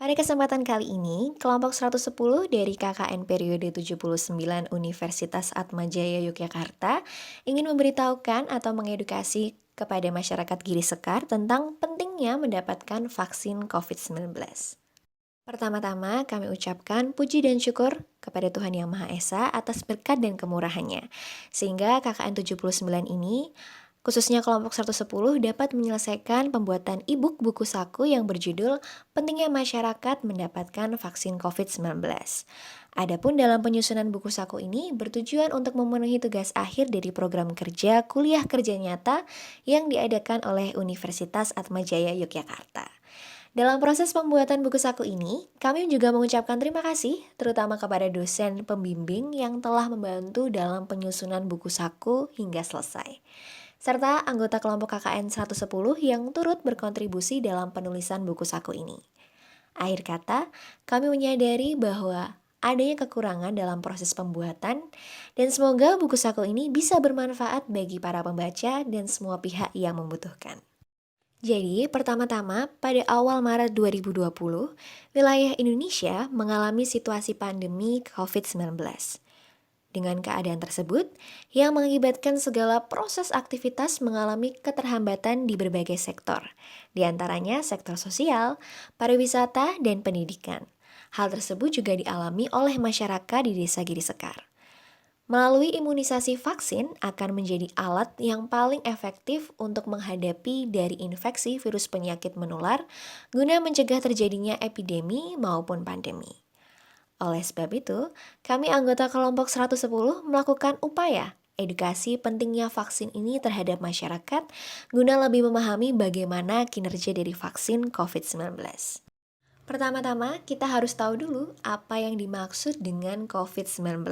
Pada kesempatan kali ini, kelompok 110 dari KKN periode 79 Universitas Atmajaya Yogyakarta ingin memberitahukan atau mengedukasi kepada masyarakat Giri Sekar tentang pentingnya mendapatkan vaksin COVID-19. Pertama-tama, kami ucapkan puji dan syukur kepada Tuhan Yang Maha Esa atas berkat dan kemurahannya, sehingga KKN 79 ini, khususnya kelompok 110, dapat menyelesaikan pembuatan e-book buku saku yang berjudul Pentingnya Masyarakat Mendapatkan Vaksin COVID-19. Adapun dalam penyusunan buku saku ini bertujuan untuk memenuhi tugas akhir dari program kerja kuliah kerja nyata yang diadakan oleh Universitas Atmajaya Yogyakarta. Dalam proses pembuatan buku saku ini, kami juga mengucapkan terima kasih terutama kepada dosen pembimbing yang telah membantu dalam penyusunan buku saku hingga selesai, serta anggota kelompok KKN 110 yang turut berkontribusi dalam penulisan buku saku ini. Akhir kata, kami menyadari bahwa adanya kekurangan dalam proses pembuatan, dan semoga buku saku ini bisa bermanfaat bagi para pembaca dan semua pihak yang membutuhkan. Jadi, pertama-tama, pada awal Maret 2020, wilayah Indonesia mengalami situasi pandemi COVID-19. Dengan keadaan tersebut, yang mengakibatkan segala proses aktivitas mengalami keterhambatan di berbagai sektor, di antaranya sektor sosial, pariwisata, dan pendidikan. Hal tersebut juga dialami oleh masyarakat di Desa Giri Sekar. Melalui imunisasi vaksin akan menjadi alat yang paling efektif untuk menghadapi dari infeksi virus penyakit menular guna mencegah terjadinya epidemi maupun pandemi. Oleh sebab itu, kami anggota kelompok 110 melakukan upaya edukasi pentingnya vaksin ini terhadap masyarakat guna lebih memahami bagaimana kinerja dari vaksin COVID-19. Pertama-tama, kita harus tahu dulu apa yang dimaksud dengan COVID-19.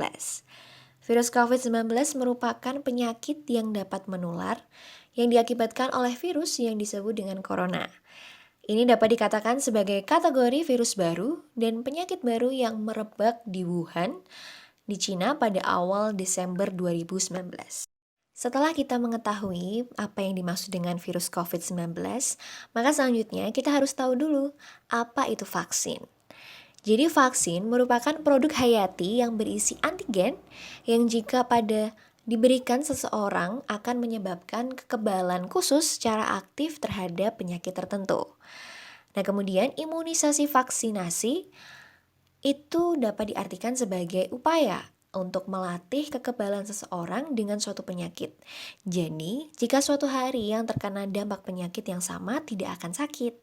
Virus COVID-19 merupakan penyakit yang dapat menular yang diakibatkan oleh virus yang disebut dengan corona. Ini dapat dikatakan sebagai kategori virus baru dan penyakit baru yang merebak di Wuhan, di Cina pada awal Desember 2019. Setelah kita mengetahui apa yang dimaksud dengan virus COVID-19, maka selanjutnya kita harus tahu dulu apa itu vaksin. Jadi vaksin merupakan produk hayati yang berisi antigen yang jika pada diberikan seseorang akan menyebabkan kekebalan khusus secara aktif terhadap penyakit tertentu. Nah, kemudian imunisasi vaksinasi itu dapat diartikan sebagai upaya untuk melatih kekebalan seseorang dengan suatu penyakit. Jadi, jika suatu hari yang terkena dampak penyakit yang sama tidak akan sakit.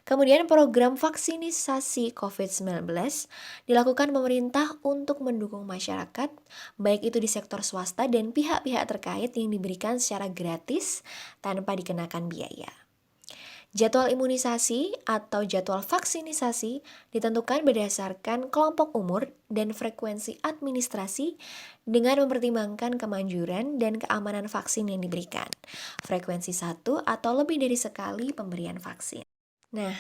Kemudian program vaksinisasi COVID-19 dilakukan pemerintah untuk mendukung masyarakat, baik itu di sektor swasta dan pihak-pihak terkait yang diberikan secara gratis tanpa dikenakan biaya. Jadwal imunisasi atau jadwal vaksinisasi ditentukan berdasarkan kelompok umur dan frekuensi administrasi dengan mempertimbangkan kemanjuran dan keamanan vaksin yang diberikan, frekuensi satu atau lebih dari sekali pemberian vaksin. Nah,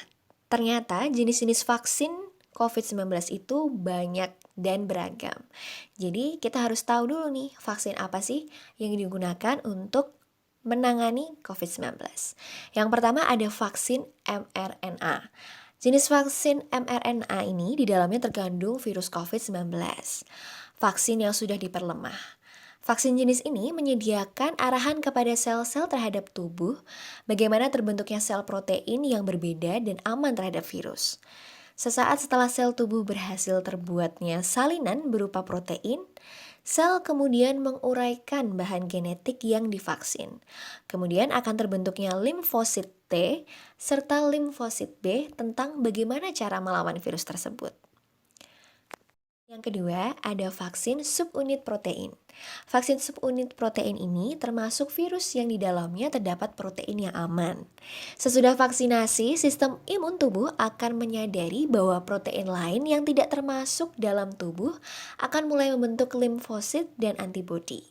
ternyata jenis-jenis vaksin COVID-19 itu banyak dan beragam. Jadi, kita harus tahu dulu nih, vaksin apa sih yang digunakan untuk menangani COVID-19. Yang pertama ada vaksin mRNA. Jenis vaksin mRNA ini di dalamnya terkandung virus COVID-19. Vaksin yang sudah diperlemah. Vaksin jenis ini menyediakan arahan kepada sel-sel terhadap tubuh bagaimana terbentuknya sel protein yang berbeda dan aman terhadap virus. Sesaat setelah sel tubuh berhasil terbuatnya salinan berupa protein, sel kemudian menguraikan bahan genetik yang divaksin. Kemudian akan terbentuknya limfosit T serta limfosit B tentang bagaimana cara melawan virus tersebut. Yang kedua, ada vaksin subunit protein. Vaksin subunit protein ini termasuk virus yang di dalamnya terdapat protein yang aman. Sesudah vaksinasi, sistem imun tubuh akan menyadari bahwa protein lain yang tidak termasuk dalam tubuh akan mulai membentuk limfosit dan antibodi.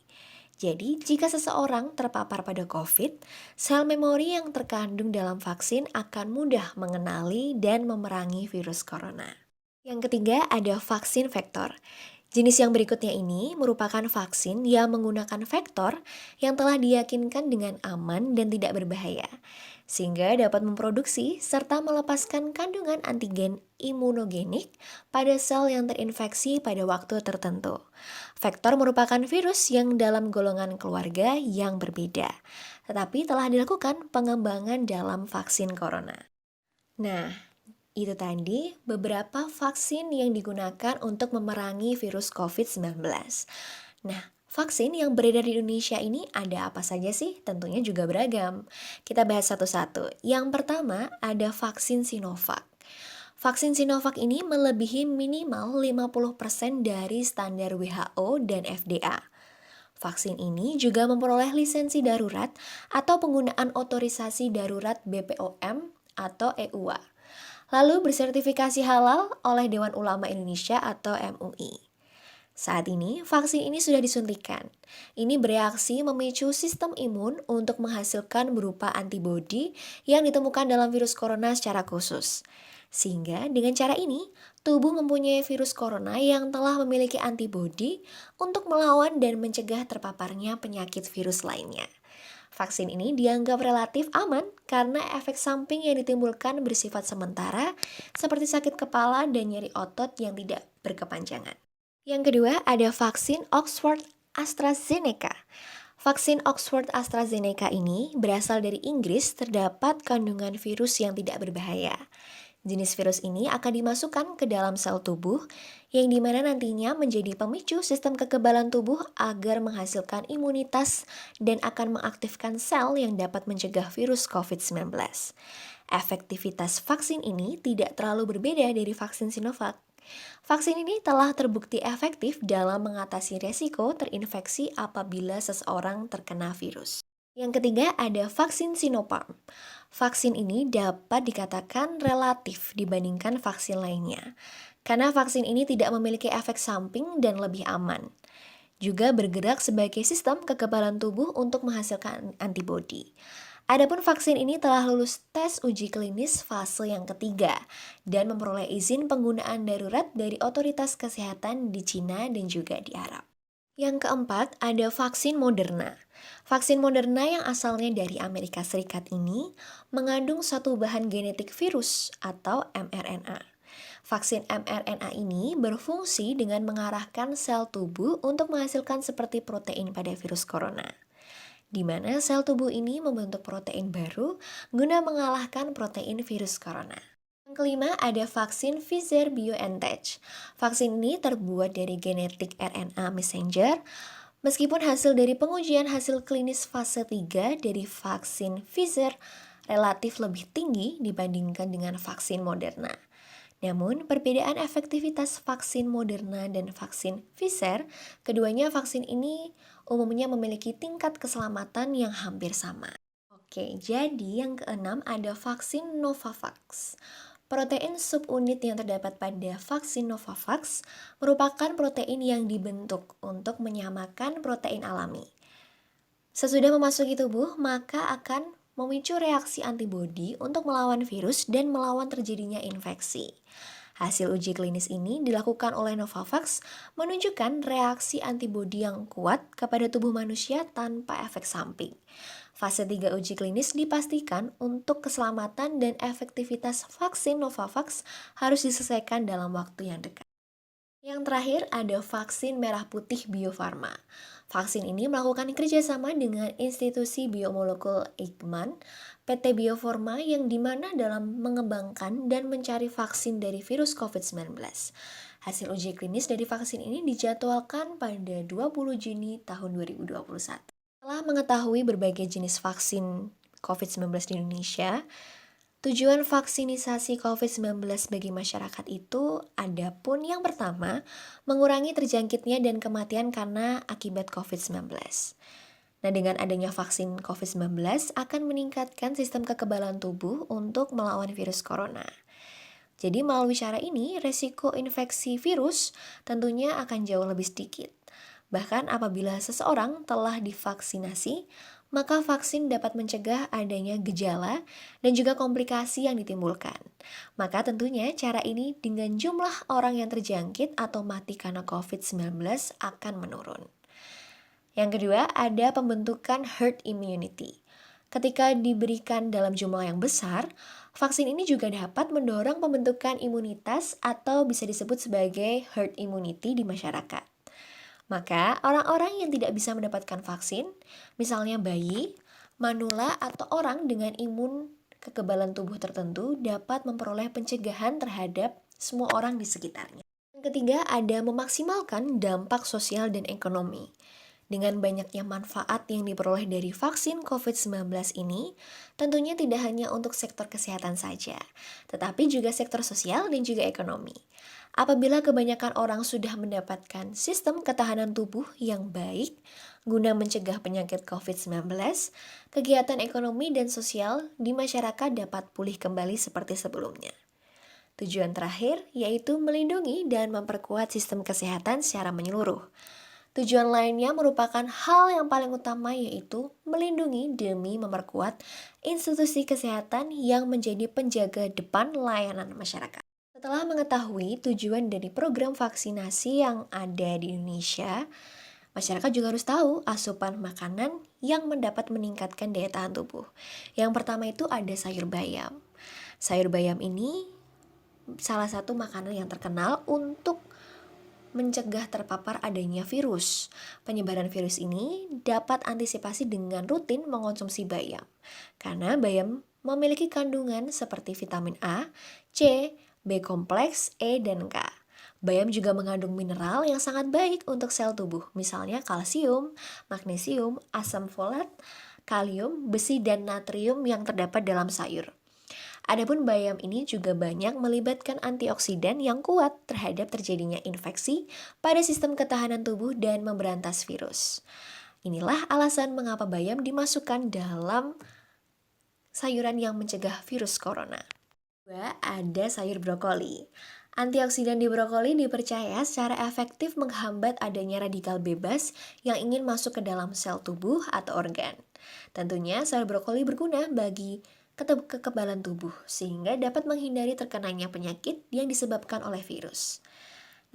Jadi, jika seseorang terpapar pada COVID, sel memori yang terkandung dalam vaksin akan mudah mengenali dan memerangi virus corona. Yang ketiga ada vaksin vektor. Jenis yang berikutnya ini merupakan vaksin yang menggunakan vektor yang telah diyakinkan dengan aman dan tidak berbahaya. sehingga dapat memproduksi serta melepaskan kandungan antigen imunogenik pada sel yang terinfeksi pada waktu tertentu. Vektor merupakan virus yang dalam golongan keluarga yang berbeda, tetapi telah dilakukan pengembangan dalam vaksin corona. Nah, itu tadi beberapa vaksin yang digunakan untuk memerangi virus COVID-19. Nah, vaksin yang beredar di Indonesia ini ada apa saja sih? Tentunya juga beragam. Kita bahas satu-satu. Yang pertama ada vaksin Sinovac. Vaksin Sinovac ini melebihi minimal 50% dari standar WHO dan FDA. Vaksin ini juga memperoleh lisensi darurat atau penggunaan otorisasi darurat BPOM atau EUA. Lalu bersertifikasi halal oleh Dewan Ulama Indonesia atau MUI. Saat ini, vaksin ini sudah disuntikan. Ini bereaksi memicu sistem imun untuk menghasilkan berupa antibodi yang ditemukan dalam virus corona secara khusus. Sehingga dengan cara ini, tubuh mempunyai virus corona yang telah memiliki antibodi untuk melawan dan mencegah terpaparnya penyakit virus lainnya. Vaksin ini dianggap relatif aman karena efek samping yang ditimbulkan bersifat sementara, seperti sakit kepala dan nyeri otot yang tidak berkepanjangan. Yang kedua, ada vaksin Oxford AstraZeneca. Vaksin Oxford AstraZeneca ini berasal dari Inggris, terdapat kandungan virus yang tidak berbahaya. Jenis virus ini akan dimasukkan ke dalam sel tubuh, yang dimana nantinya menjadi pemicu sistem kekebalan tubuh agar menghasilkan imunitas dan akan mengaktifkan sel yang dapat mencegah virus COVID-19. Efektivitas vaksin ini tidak terlalu berbeda dari vaksin Sinovac. Vaksin ini telah terbukti efektif dalam mengatasi resiko terinfeksi apabila seseorang terkena virus. Yang ketiga ada vaksin Sinopharm. Vaksin ini dapat dikatakan relatif dibandingkan vaksin lainnya, karena vaksin ini tidak memiliki efek samping dan lebih aman. Juga bergerak sebagai sistem kekebalan tubuh untuk menghasilkan antibodi. Adapun vaksin ini telah lulus tes uji klinis fase yang ketiga dan memperoleh izin penggunaan darurat dari otoritas kesehatan di Cina dan juga di Arab. Yang keempat, ada vaksin Moderna. Vaksin Moderna yang asalnya dari Amerika Serikat ini mengandung satu bahan genetik virus atau mRNA. Vaksin mRNA ini berfungsi dengan mengarahkan sel tubuh untuk menghasilkan seperti protein pada virus corona, di mana sel tubuh ini membentuk protein baru guna mengalahkan protein virus corona. Yang kelima ada vaksin Pfizer-BioNTech. Vaksin ini terbuat dari genetik RNA messenger. Meskipun hasil dari pengujian hasil klinis fase 3 dari vaksin Pfizer relatif lebih tinggi dibandingkan dengan vaksin Moderna. Namun, perbedaan efektivitas vaksin Moderna dan vaksin Pfizer, keduanya vaksin ini umumnya memiliki tingkat keselamatan yang hampir sama. Oke, jadi yang keenam ada vaksin Novavax. Protein subunit yang terdapat pada vaksin Novavax merupakan protein yang dibentuk untuk menyamakan protein alami. Sesudah memasuki tubuh, maka akan memicu reaksi antibodi untuk melawan virus dan melawan terjadinya infeksi. Hasil uji klinis ini dilakukan oleh Novavax menunjukkan reaksi antibodi yang kuat kepada tubuh manusia tanpa efek samping. Fase 3 uji klinis dipastikan untuk keselamatan dan efektivitas vaksin Novavax harus diselesaikan dalam waktu yang dekat. Yang terakhir ada vaksin merah putih Bio Farma. Vaksin ini melakukan kerjasama dengan institusi biomolekul Eijkman, PT Bio Farma yang dimana dalam mengembangkan dan mencari vaksin dari virus COVID-19. Hasil uji klinis dari vaksin ini dijadwalkan pada 20 Juni tahun 2021. Setelah mengetahui berbagai jenis vaksin COVID-19 di Indonesia, tujuan vaksinisasi COVID-19 bagi masyarakat itu ada pun yang pertama, mengurangi terjangkitnya dan kematian karena akibat COVID-19. Nah, dengan adanya vaksin COVID-19 akan meningkatkan sistem kekebalan tubuh untuk melawan virus corona. Jadi melalui cara ini, resiko infeksi virus tentunya akan jauh lebih sedikit. Bahkan apabila seseorang telah divaksinasi, maka vaksin dapat mencegah adanya gejala dan juga komplikasi yang ditimbulkan. Maka tentunya cara ini dengan jumlah orang yang terjangkit atau mati karena COVID-19 akan menurun. Yang kedua, ada pembentukan herd immunity. Ketika diberikan dalam jumlah yang besar, vaksin ini juga dapat mendorong pembentukan imunitas atau bisa disebut sebagai herd immunity di masyarakat. Maka, orang-orang yang tidak bisa mendapatkan vaksin, misalnya bayi, manula, atau orang dengan imun kekebalan tubuh tertentu dapat memperoleh pencegahan terhadap semua orang di sekitarnya. Yang ketiga, ada memaksimalkan dampak sosial dan ekonomi. Dengan banyaknya manfaat yang diperoleh dari vaksin COVID-19 ini, tentunya tidak hanya untuk sektor kesehatan saja, tetapi juga sektor sosial dan juga ekonomi. Apabila kebanyakan orang sudah mendapatkan sistem ketahanan tubuh yang baik guna mencegah penyakit COVID-19, kegiatan ekonomi dan sosial di masyarakat dapat pulih kembali seperti sebelumnya. Tujuan terakhir yaitu melindungi dan memperkuat sistem kesehatan secara menyeluruh. Tujuan lainnya merupakan hal yang paling utama yaitu melindungi demi memperkuat institusi kesehatan yang menjadi penjaga depan layanan masyarakat. Setelah mengetahui tujuan dari program vaksinasi yang ada di Indonesia, masyarakat juga harus tahu asupan makanan yang mendapat meningkatkan daya tahan tubuh. Yang pertama itu ada sayur bayam. Sayur bayam ini salah satu makanan yang terkenal untuk mencegah terpapar adanya virus. Penyebaran virus ini dapat antisipasi dengan rutin mengonsumsi bayam. Karena bayam memiliki kandungan seperti vitamin A, C, B kompleks, E, dan K. Bayam juga mengandung mineral yang sangat baik untuk sel tubuh, misalnya kalsium, magnesium, asam folat, kalium, besi, dan natrium yang terdapat dalam sayur. Adapun bayam ini juga banyak melibatkan antioksidan yang kuat terhadap terjadinya infeksi pada sistem ketahanan tubuh dan memberantas virus. Inilah alasan mengapa bayam dimasukkan dalam sayuran yang mencegah virus corona. Kedua, ada sayur brokoli. Antioksidan di brokoli dipercaya secara efektif menghambat adanya radikal bebas yang ingin masuk ke dalam sel tubuh atau organ. Tentunya sayur brokoli berguna bagi kekebalan tubuh sehingga dapat menghindari terkenanya penyakit yang disebabkan oleh virus.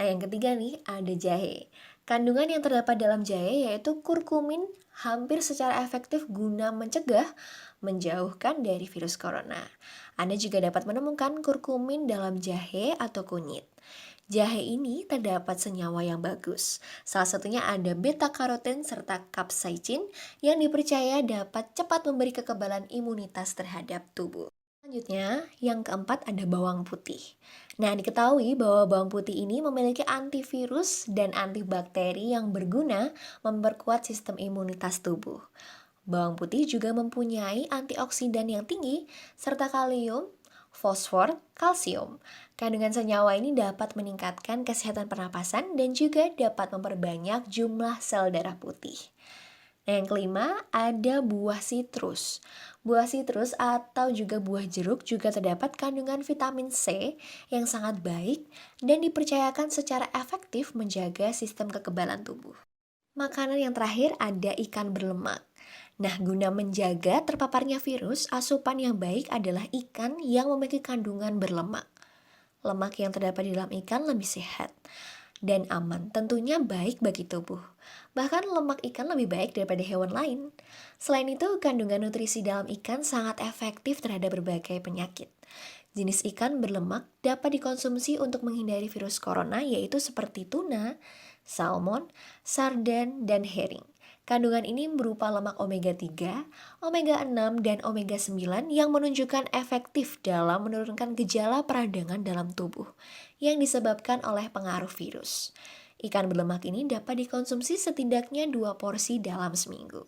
Nah, yang ketiga nih, ada jahe. Kandungan yang terdapat dalam jahe yaitu kurkumin hampir secara efektif guna mencegah, menjauhkan dari virus corona. Anda juga dapat menemukan kurkumin dalam jahe atau kunyit. Jahe ini terdapat senyawa yang bagus. Salah satunya ada beta-karoten serta capsaicin yang dipercaya dapat cepat memberi kekebalan imunitas terhadap tubuh. Selanjutnya, yang keempat ada bawang putih. Nah, diketahui bahwa bawang putih ini memiliki antivirus dan antibakteri yang berguna memperkuat sistem imunitas tubuh. Bawang putih juga mempunyai antioksidan yang tinggi, serta kalium, fosfor, kalsium. Kandungan senyawa ini dapat meningkatkan kesehatan pernapasan dan juga dapat memperbanyak jumlah sel darah putih. Nah, yang kelima, ada buah sitrus. Buah sitrus atau juga buah jeruk juga terdapat kandungan vitamin C yang sangat baik dan dipercayakan secara efektif menjaga sistem kekebalan tubuh. Makanan yang terakhir ada ikan berlemak. Nah, guna menjaga terpaparnya virus, asupan yang baik adalah ikan yang memiliki kandungan berlemak. Lemak yang terdapat di dalam ikan lebih sehat dan aman, tentunya baik bagi tubuh. Bahkan lemak ikan lebih baik daripada hewan lain. Selain itu, kandungan nutrisi dalam ikan sangat efektif terhadap berbagai penyakit. Jenis ikan berlemak dapat dikonsumsi untuk menghindari virus corona yaitu seperti tuna, salmon, sarden, dan herring. Kandungan ini berupa lemak omega 3, omega 6, dan omega 9 yang menunjukkan efektif dalam menurunkan gejala peradangan dalam tubuh yang disebabkan oleh pengaruh virus. Ikan berlemak ini dapat dikonsumsi setidaknya 2 porsi dalam seminggu.